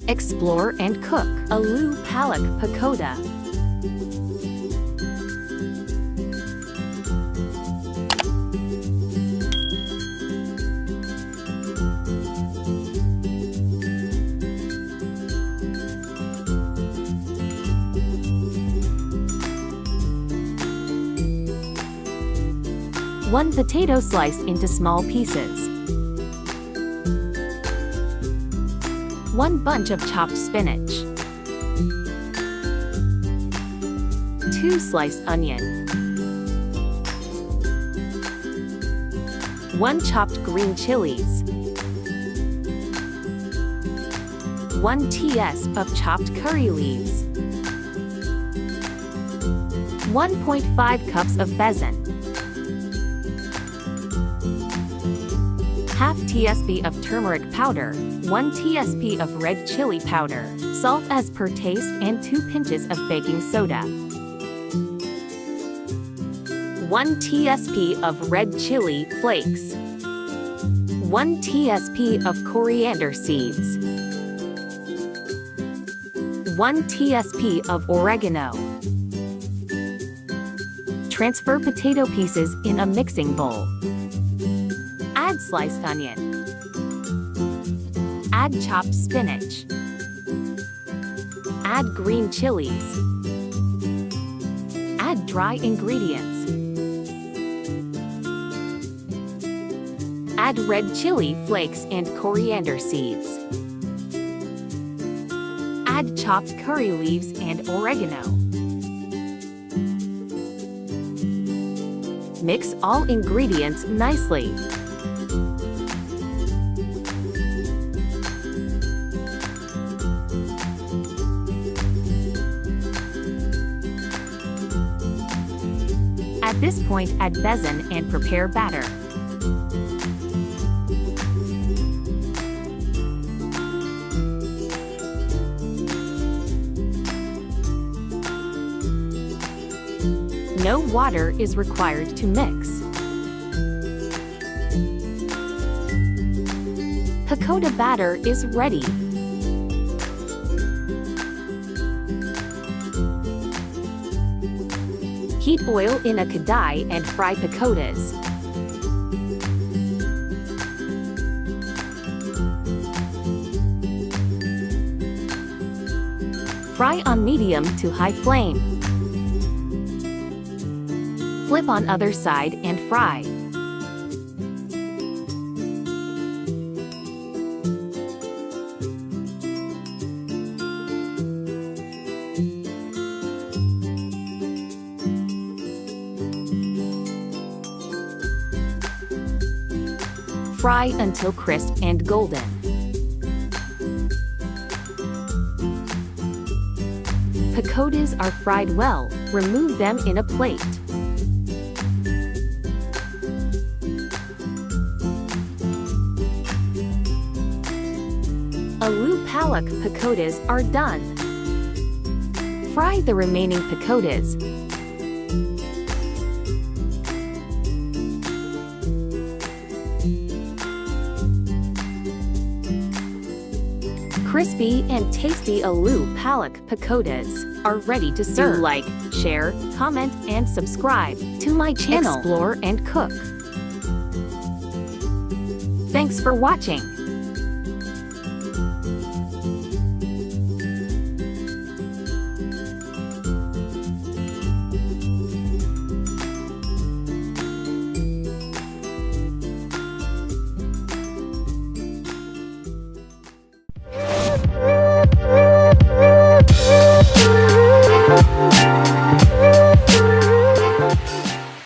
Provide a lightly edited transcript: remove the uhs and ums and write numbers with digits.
Explore and cook Aloo palak pakoda. One potato sliced into small pieces. 1 bunch of chopped spinach. 2 sliced onion. 1 chopped green chilies. 1 ts of chopped curry leaves. 1.5 cups of besan. Half tsp of turmeric powder, 1 tsp of red chili powder, salt as per taste and 2 pinches of baking soda. 1 tsp of red chili flakes. 1 tsp of coriander seeds. 1 tsp of oregano. Transfer potato pieces in a mixing bowl. Add sliced onion. Add chopped spinach. Add green chilies. Add dry ingredients. Add red chili flakes and coriander seeds. Add chopped curry leaves and oregano. Mix all ingredients nicely. At this point, add besan and prepare batter. No water is required to mix. Pakoda batter is ready. Heat oil in a kadai and fry pakodas. Fry on medium to high flame. Flip on other side and fry. Fry until crisp and golden. Pakodas are fried well. Remove them in a plate. Aloo palak pakodas are done. Fry the remaining pakodas. Crispy and tasty Aloo palak pakodas are ready to serve. Do like, share, comment, and subscribe to my channel, Explore and Cook. Thanks for watching.